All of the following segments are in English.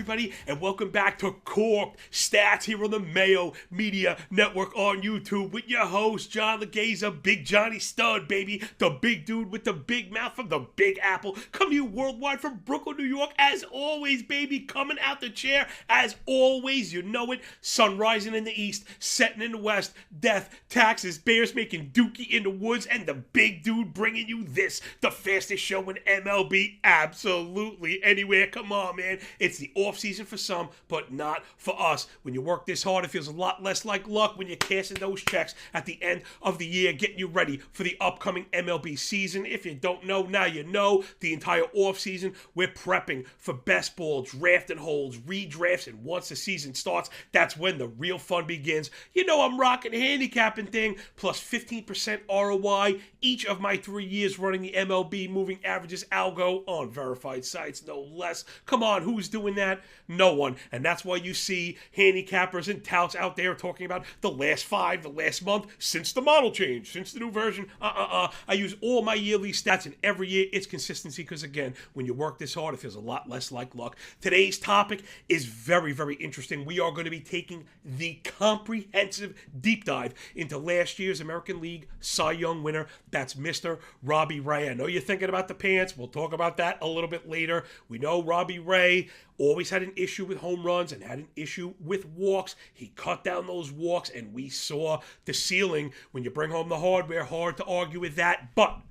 everybody, and welcome back to Corked Stats here on the Mayo Media Network on YouTube with your host, John Laghezza, Big Johnny Stud, baby, the big dude with the big mouth from the Big Apple, coming to you worldwide from Brooklyn, New York, as always, baby, coming out the chair, as always, you know it, sun rising in the east, setting in the west, death, taxes, bears making dookie in the woods, and the big dude bringing you this, the fastest show in MLB, absolutely anywhere. Come on, man. It's the off season for some, but not for us. When you work this hard, it feels a lot less like luck when you're cashing those checks at the end of the year, getting you ready for the upcoming MLB season. If you don't know, now you know. The entire off season, we're prepping for best ball, drafting holds, redrafts, and once the season starts, that's when the real fun begins. You know I'm rocking the handicapping thing, plus 15% ROI each of my 3 years running the MLB moving averages algo on verified sites, no less. Come on, who's doing that? No one. And that's why you see handicappers and touts out there talking about the last five, the last month, since the model change, since the new version. I use all my yearly stats, and every year it's consistency, because again, when you work this hard, it feels a lot less like luck. Today's topic is very, very interesting. We are going to be taking the comprehensive deep dive into last year's American League Cy Young winner. That's Mr. Robbie Ray. I know you're thinking about the pants. We'll talk about that a little bit later. We know Robbie Ray always had an issue with home runs and had an issue with walks. He cut down those walks, and we saw the ceiling. When you bring home the hardware, hard to argue with that, but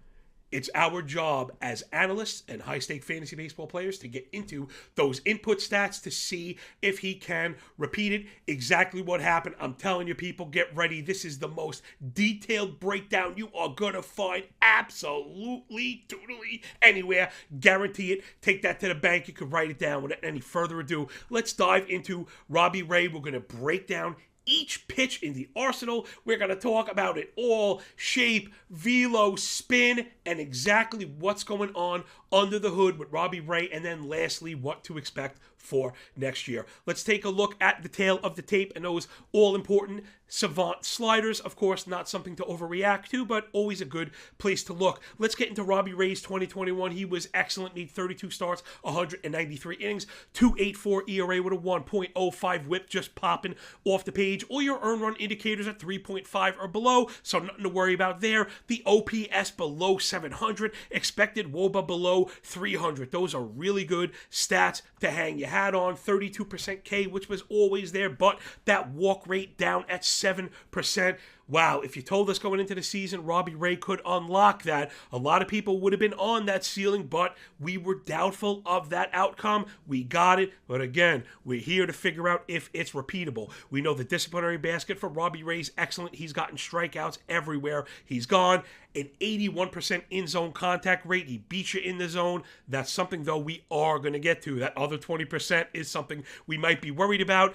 it's our job as analysts and high-stake fantasy baseball players to get into those input stats to see if he can repeat it, exactly what happened. I'm telling you, people, get ready. This is the most detailed breakdown you are going to find absolutely, totally anywhere. Guarantee it. Take that to the bank. You can write it down. Without any further ado, let's dive into Robbie Ray. We're going to break down each pitch in the arsenal. We're going to talk about it all: shape, velo, spin, and exactly what's going on under the hood with Robbie Ray, and then lastly, what to expect for next year. Let's take a look at the tail of the tape and those all-important savant sliders. Of course, not something to overreact to, but always a good place to look. Let's get into Robbie Ray's 2021. He was excellent. Made 32 starts, 193 innings, 2.84 ERA with a 1.05 whip, just popping off the page. All your earned run indicators at 3.5 or below, so nothing to worry about there. The OPS below 700, expected WOBA below 300. Those are really good stats to hang your hat on. 32% K, which was always there, but that walk rate down at 7%. Wow, if you told us going into the season Robbie Ray could unlock that, a lot of people would have been on that ceiling, but we were doubtful of that outcome. We got it, but again, we're here to figure out if it's repeatable. We know the disciplinary basket for Robbie Ray's excellent. He's gotten strikeouts everywhere he's gone. An 81% in-zone contact rate. He beats you in the zone. That's something, though, we are going to get to. That other 20% is something we might be worried about.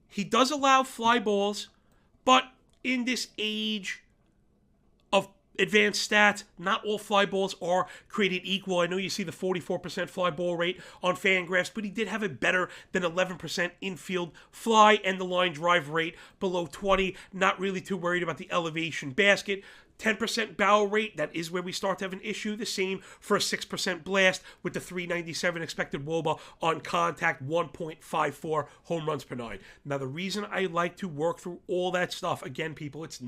He does allow fly balls, but in this age of advanced stats, not all fly balls are created equal. I know you see the 44% fly ball rate on Fangraphs, but he did have a better than 11% infield fly, and the line drive rate below 20. Not really too worried about the elevation basket. 10% barrel rate, that is where we start to have an issue. The same for a 6% blast with the 397 expected WOBA on contact, 1.54 home runs per nine. Now, the reason I like to work through all that stuff, again, people, it's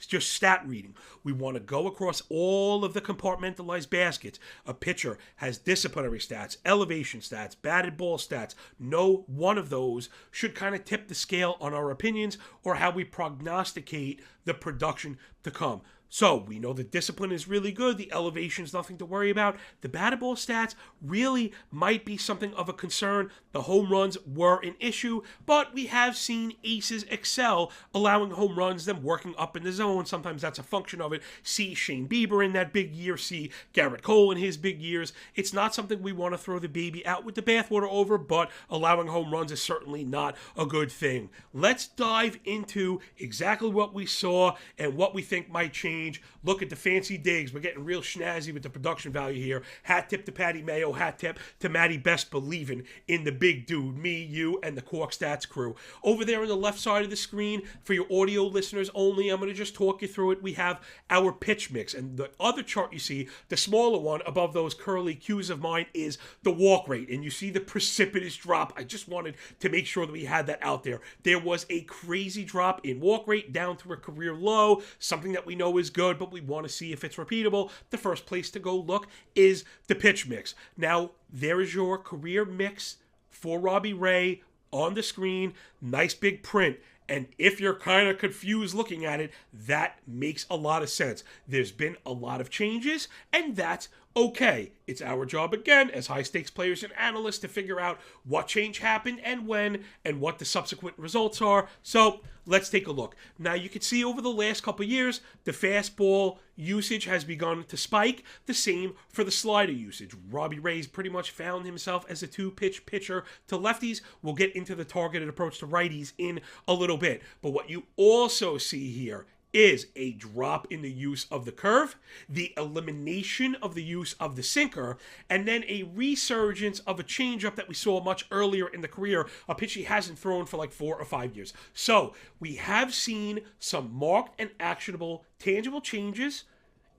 just stat reading. We want to go across all of the compartmentalized baskets. A pitcher has disciplinary stats, elevation stats, batted ball stats. No one of those should kind of tip the scale on our opinions or how we prognosticate the production to come. So we know the discipline is really good. The elevation is nothing to worry about. The batted ball stats really might be something of a concern. The home runs were an issue, but we have seen aces excel, allowing home runs, them working up in the zone. Sometimes that's a function of it. See Shane Bieber in that big year. See Garrett Cole in his big years. It's not something we want to throw the baby out with the bathwater over, but allowing home runs is certainly not a good thing. Let's dive into exactly what we saw saw and what we think might change. Look at the fancy digs. We're getting real snazzy with the production value here. Hat tip to Patty Mayo. Hat tip to Matty Best believing in the big dude. Me, you, and the Corked Stats crew. Over there on the left side of the screen, for your audio listeners only, I'm going to just talk you through it. We have our pitch mix. And the other chart you see, the smaller one above those curly cues of mine, is the walk rate. And you see the precipitous drop. I just wanted to make sure that we had that out there. There was a crazy drop in walk rate down to a career low, something that we know is good, but we want to see if it's repeatable. The first place to go look is the pitch mix. Now, there is your career mix for Robbie Ray on the screen. Nice big print. And if you're kind of confused looking at it, that makes a lot of sense. There's been a lot of changes, and that's okay. It's our job, again, as high-stakes players and analysts, to figure out what change happened and when, and what the subsequent results are. So let's take a look. Now, you can see over the last couple of years, the fastball usage has begun to spike. The same for the slider usage. Robbie Ray's pretty much found himself as a two-pitch pitcher to lefties. We'll get into the targeted approach to righties in a little bit. But what you also see here is a drop in the use of the curve, the elimination of the use of the sinker, and then a resurgence of a changeup that we saw much earlier in the career, a pitch he hasn't thrown for like 4 or 5 years. So we have seen some marked and actionable, tangible changes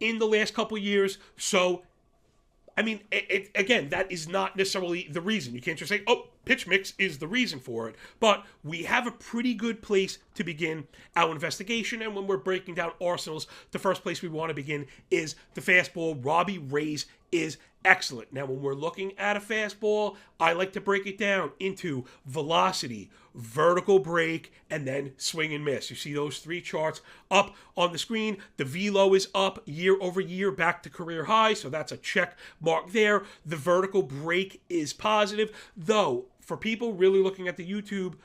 in the last couple years. So, I mean, again, that is not necessarily the reason. You can't just say, oh, pitch mix is the reason for it. But we have a pretty good place to begin our investigation. And when we're breaking down arsenals, the first place we want to begin is the fastball. Robbie Ray's is excellent. Now, when we're looking at a fastball, I like to break it down into velocity, vertical break, and then swing and miss. You see those 3 charts up on the screen. The velo is up year over year, back to career high, so that's a check mark there. The vertical break is positive, though for people really looking at the YouTube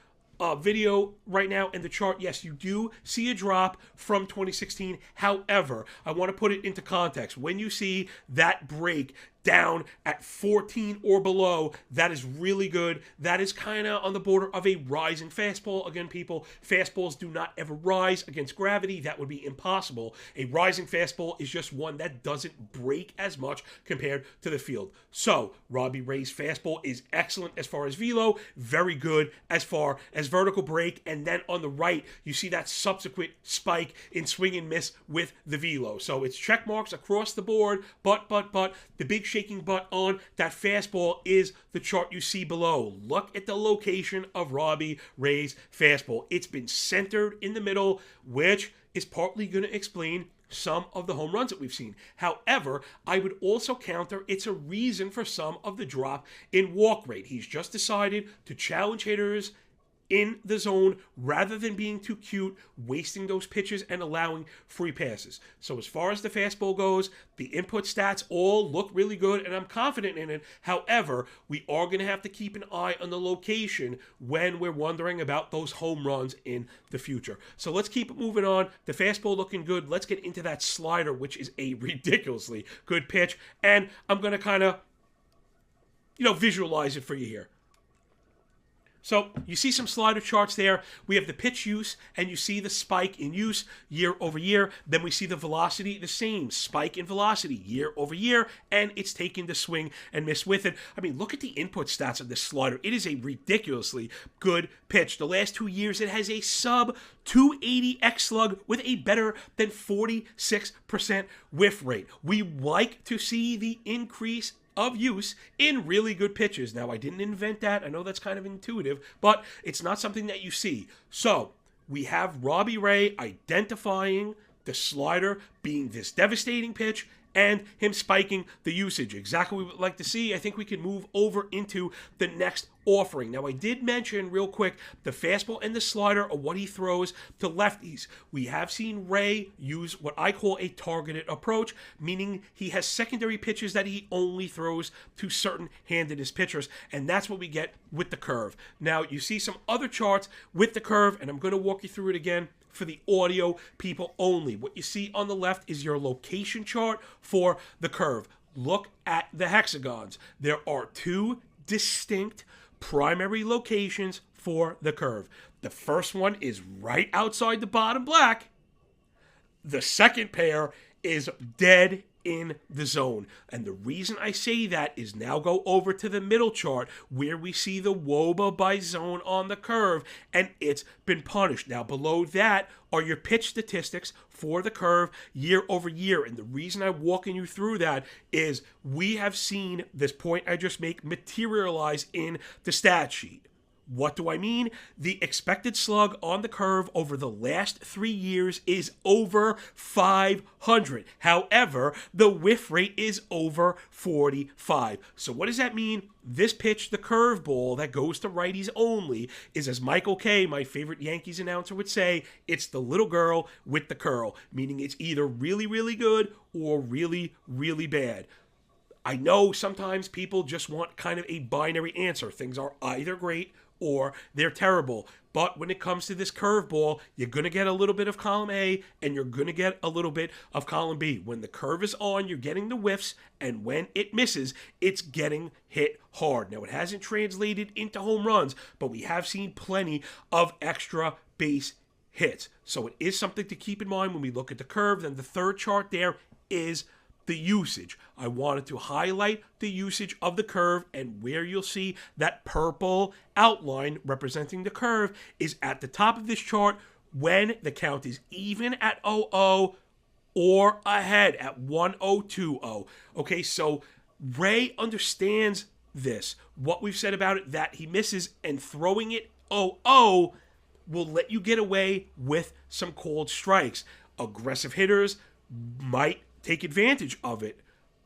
video right now and the chart, yes, you do see a drop from 2016. However, I want to put it into context. When you see that break down at 14 or below, that is really good. That is kind of on the border of a rising fastball. Again, people, fastballs do not ever rise against gravity. That would be impossible. A rising fastball is just one that doesn't break as much compared to the field. So, Robbie Ray's fastball is excellent as far as velo, very good as far as vertical break, and then on the right, you see that subsequent spike in swing and miss with the velo. So, it's check marks across the board, but, the big shaking butt on that fastball is the chart you see below. Look at the location of Robbie Ray's fastball. It's been centered in the middle, which is partly going to explain some of the home runs that we've seen. However, I would also counter it's a reason for some of the drop in walk rate. He's just decided to challenge hitters in the zone rather than being too cute, wasting those pitches and allowing free passes. So as far as the fastball goes, the input stats all look really good and I'm confident in it. However, we are going to have to keep an eye on the location when we're wondering about those home runs in the future. So let's keep it moving on. The fastball looking good. Let's get into that slider, which is a ridiculously good pitch. And I'm going to kind of, visualize it for you here. So you see some slider charts there. We have the pitch use, and you see the spike in use year over year. Then we see the velocity, the same spike in velocity year over year, and it's taking the swing and miss with it. I mean, look at the input stats of this slider. It is a ridiculously good pitch. The last 2 years, it has a sub 280 X slug with a better than 46% whiff rate. We like to see the increase of use in really good pitches. Now, I didn't invent that. I know that's kind of intuitive, but it's not something that you see. So, we have Robbie Ray identifying the slider being this devastating pitch and him spiking the usage. Exactly what we would like to see. I think we can move over into the next offering. Now, I did mention real quick the fastball and the slider are what he throws to lefties. We have seen Ray use what I call a targeted approach, meaning he has secondary pitches that he only throws to certain handedness pitchers, and that's what we get with the curve. Now, you see some other charts with the curve, and I'm going to walk you through it again for the audio people only. What you see on the left is your location chart for the curve. Look at the hexagons. There are 2 distinct primary locations for the curve. The first one is right outside the bottom black, The second pair is dead in the zone. And the reason I say that is now go over to the middle chart where we see the WOBA by zone on the curve, and it's been punished. Now below that are your pitch statistics for the curve year over year. And the reason I'm walking you through that is we have seen this point I just make materialize in the stat sheet. What do I mean? The expected slug on the curve over the last 3 years is over 500. However, the whiff rate is over 45. So what does that mean? This pitch, the curveball that goes to righties only, is, as Michael Kay, my favorite Yankees announcer, would say, it's the little girl with the curl, meaning it's either really, really good or really, really bad. I know sometimes people just want kind of a binary answer. Things are either great or they're terrible. But when it comes to this curveball, you're going to get a little bit of column A and you're going to get a little bit of column B. When the curve is on, you're getting the whiffs, and when it misses, it's getting hit hard. Now, it hasn't translated into home runs, but we have seen plenty of extra base hits. So it is something to keep in mind when we look at the curve. Then the third chart there is the usage. I wanted to highlight the usage of the curve, and where you'll see that purple outline representing the curve is at the top of this chart when the count is even at 0-0 or ahead at 1-0-2-0. Okay, so Ray understands this. What we've said about it, that he misses, and throwing it 0-0 will let you get away with some called strikes. Aggressive hitters might take advantage of it,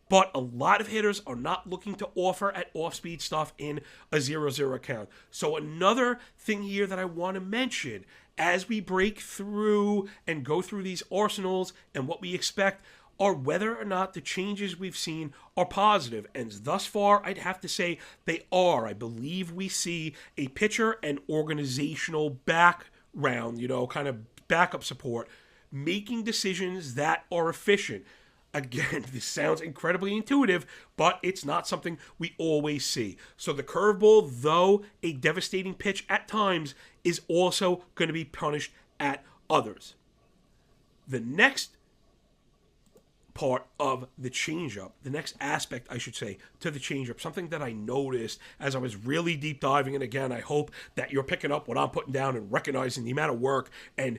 but a lot of hitters are not looking to offer at off-speed stuff in a 0-0 count. So another thing here that I want to mention as we break through and go through these arsenals and what we expect are whether or not the changes we've seen are positive. And thus far, I'd have to say they are. I believe we see a pitcher and organizational background, kind of backup support, making decisions that are efficient. Again, this sounds incredibly intuitive, but it's not something we always see. So the curveball, though a devastating pitch at times, is also going to be punished at others. The next part of the changeup, the next aspect, I should say, to the changeup, something that I noticed as I was really deep diving, and again, I hope that you're picking up what I'm putting down and recognizing the amount of work and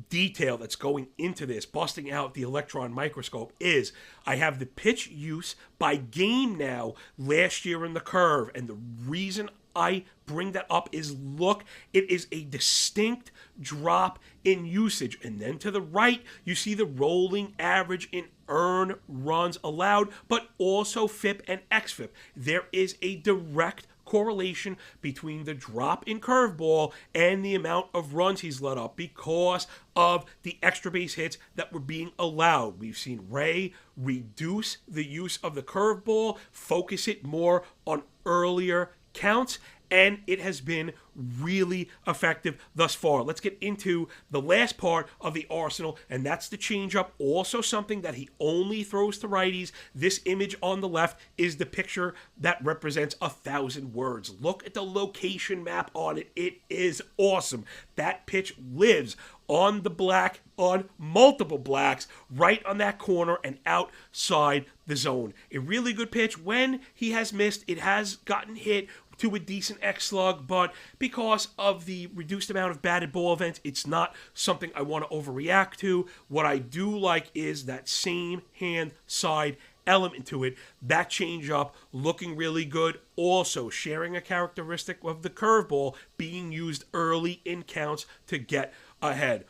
detail that's going into this, busting out the electron microscope, is I have the pitch use by game now last year in the curve. And the reason I bring that up is, look, it is a distinct drop in usage. And then to the right, you see the rolling average in earned runs allowed, but also FIP and XFIP. There is a direct correlation between the drop in curveball and the amount of runs he's let up because of the extra base hits that were being allowed. We've seen Ray reduce the use of the curveball, focus it more on earlier counts, and it has been really effective thus far. Let's get into the last part of the arsenal, and that's the changeup. Also something that he only throws to righties. This image on the left is the picture that represents 1,000 words. Look at the location map on it. It is awesome. That pitch lives on the black, on multiple blacks, right on that corner and outside the zone. A really good pitch. When he has missed, it has gotten hit to a decent X slug, but because of the reduced amount of batted ball events, it's not something I want to overreact to. What I do like is that same hand side element to it. That changeup looking really good. Also sharing a characteristic of the curveball being used early in counts to get ahead.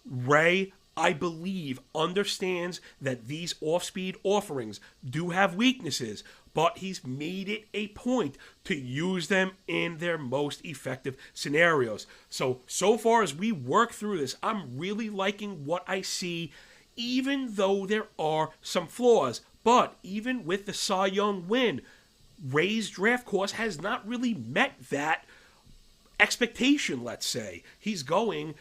Ray, I believe, understands that these off-speed offerings do have weaknesses, but he's made it a point to use them in their most effective scenarios. So far as we work through this, I'm really liking what I see, even though there are some flaws. But even with the Cy Young win, Ray's draft course has not really met that expectation, let's say. He's going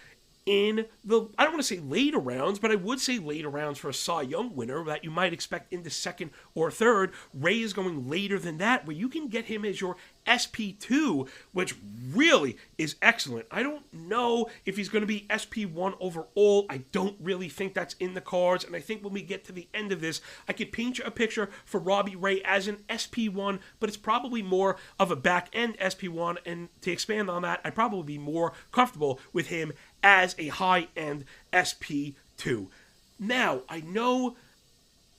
in the, I don't want to say later rounds, but I would say later rounds for a Cy Young winner that you might expect in the second or third. Ray is going later than that, where you can get him as your SP2, which really is excellent. I don't know if he's going to be SP1 overall. I don't really think that's in the cards, and I think when we get to the end of this, I could paint you a picture for Robbie Ray as an SP1, but it's probably more of a back-end SP1, and to expand on that, I'd probably be more comfortable with him as a high-end SP2. Now, I know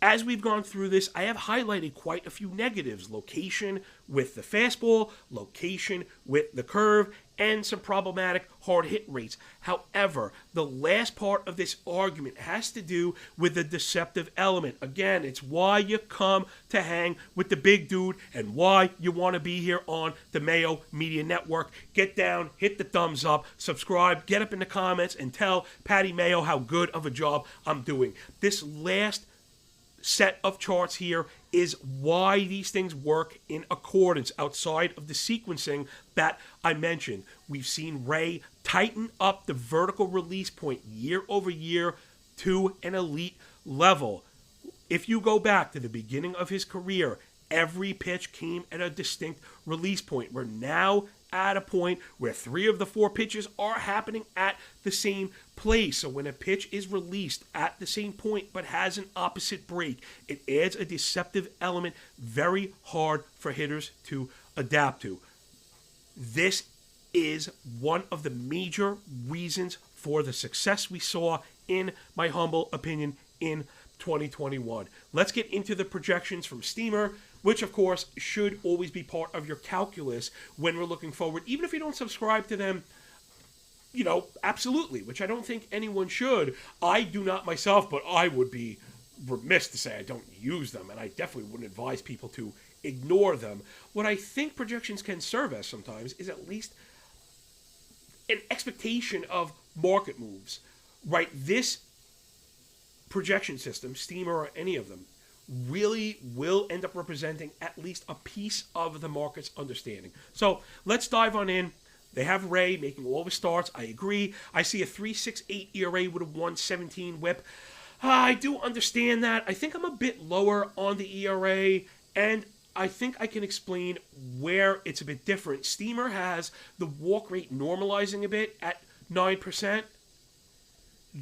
as we've gone through this, I have highlighted quite a few negatives. Location with the fastball, location with the curve, and some problematic hard hit rates. However, the last part of this argument has to do with the deceptive element. Again, it's why you come to hang with the big dude and why you want to be here on the Mayo Media Network. Get down, hit the thumbs up, subscribe, get up in the comments, and tell Patty Mayo how good of a job I'm doing. This last set of charts here is why these things work in accordance outside of the sequencing that I mentioned. We've seen Ray tighten up the vertical release point year over year to an elite level. If you go back to the beginning of his career, every pitch came at a distinct release point. We're now at a point where 3 of the 4 pitches are happening at the same place. So when a pitch is released at the same point but has an opposite break, it adds a deceptive element very hard for hitters to adapt to. This is one of the major reasons for the success we saw, in my humble opinion, in 2021. Let's get into the projections from Steamer, which of course should always be part of your calculus when we're looking forward. Even if you don't subscribe to them, absolutely, which I don't think anyone should. I do not myself, but I would be remiss to say I don't use them, and I definitely wouldn't advise people to ignore them. What I think projections can serve as sometimes is at least an expectation of market moves, right? This projection system, Steamer or any of them, really will end up representing at least a piece of the market's understanding. So let's dive on in. They have Ray making all the starts. I agree. I see a 3.68 ERA with a 1.17 whip. I do understand that. I think I'm a bit lower on the ERA, and I think I can explain where it's a bit different. Steamer has the walk rate normalizing a bit at 9%.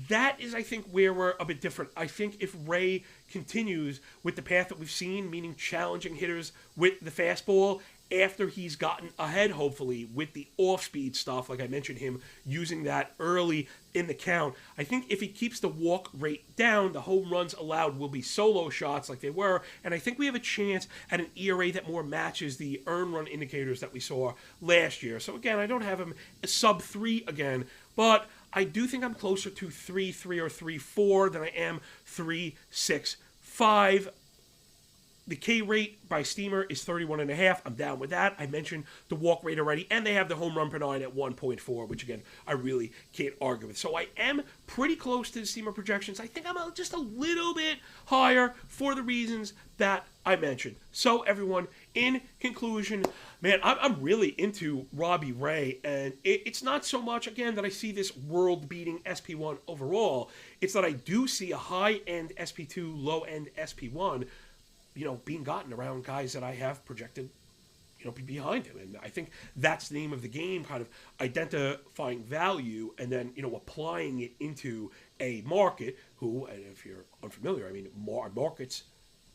That is, I think, where we're a bit different. I think if Ray continues with the path that we've seen, meaning challenging hitters with the fastball, after he's gotten ahead, hopefully, with the off-speed stuff, like I mentioned him using that early in the count, I think if he keeps the walk rate down, the home runs allowed will be solo shots like they were, and I think we have a chance at an ERA that more matches the earned run indicators that we saw last year. So again, I don't have him sub 3 again, but I do think I'm closer to 3.3 or 3.4 than I am 3.65. The K rate by Steamer is 31.5. I'm down with that. I mentioned the walk rate already, and they have the home run per 9 at 1.4, which again, I really can't argue with. So I am pretty close to the Steamer projections. I think I'm just a little bit higher for the reasons that I mentioned. So everyone, in conclusion, man, I'm really into Robbie Ray, and it's not so much, again, that I see this world-beating SP1 overall. It's that I do see a high-end SP2, low-end SP1, being gotten around guys that I have projected, behind him. And I think that's the name of the game, kind of identifying value and then, applying it into a market who, and if you're unfamiliar, market's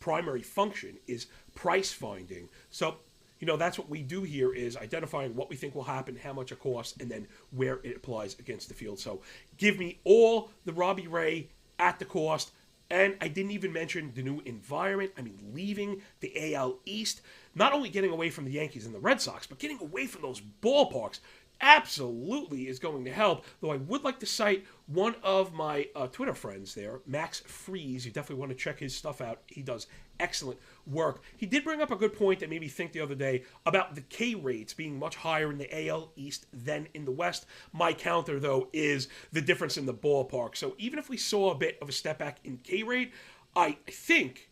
primary function is price finding. So, that's what we do here, is identifying what we think will happen, how much it costs, and then where it applies against the field. So give me all the Robbie Ray at the cost. And I didn't even mention the new environment. Leaving the AL East, not only getting away from the Yankees and the Red Sox, but getting away from those ballparks absolutely is going to help. Though I would like to cite one of my Twitter friends there, Max Freeze. You definitely want to check his stuff out. He does excellent work. He did bring up a good point that made me think the other day about the K rates being much higher in the AL East than in the West. My counter, though, is the difference in the ballpark. So even if we saw a bit of a step back in K rate, I think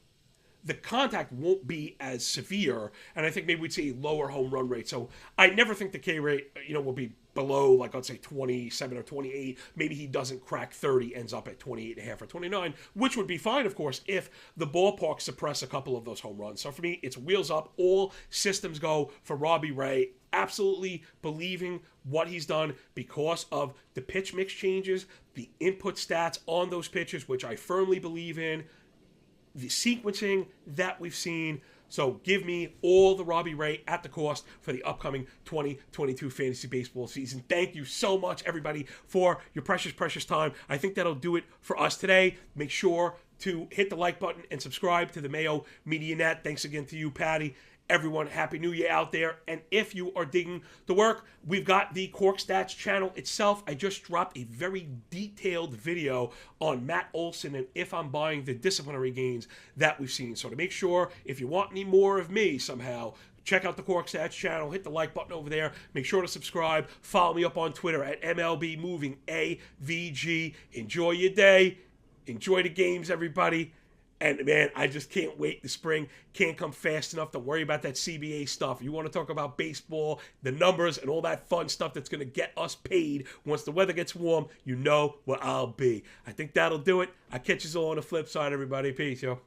the contact won't be as severe, and I think maybe we'd see a lower home run rate. So I never think the K rate, will be below, like, let's say 27 or 28. Maybe he doesn't crack 30, ends up at 28.5 or 29, which would be fine, of course, if the ballpark suppress a couple of those home runs. So for me, it's wheels up, all systems go for Robbie Ray. Absolutely believing what he's done because of the pitch mix changes, the input stats on those pitches, which I firmly believe in, the sequencing that we've seen. So give me all the Robbie Ray at the cost for the upcoming 2022 fantasy baseball season. Thank you so much, everybody, for your precious, precious time. I think that'll do it for us today. Make sure to hit the like button and subscribe to the Mayo Media Net. Thanks again to you, Patty. Everyone, Happy New Year out there. And if you are digging the work, we've got the Corked Stats channel itself. I just dropped a very detailed video on Matt Olson and if I'm buying the disciplinary gains that we've seen. So to make sure, if you want any more of me somehow, check out the Corked Stats channel. Hit the like button over there. Make sure to subscribe. Follow me up on Twitter at MLB Moving AVG. Enjoy your day. Enjoy the games, everybody. And, man, I just can't wait. The spring can't come fast enough. Don't worry about that CBA stuff. You want to talk about baseball, the numbers, and all that fun stuff that's going to get us paid once the weather gets warm, you know where I'll be. I think that'll do it. I'll catch you all on the flip side, everybody. Peace, yo.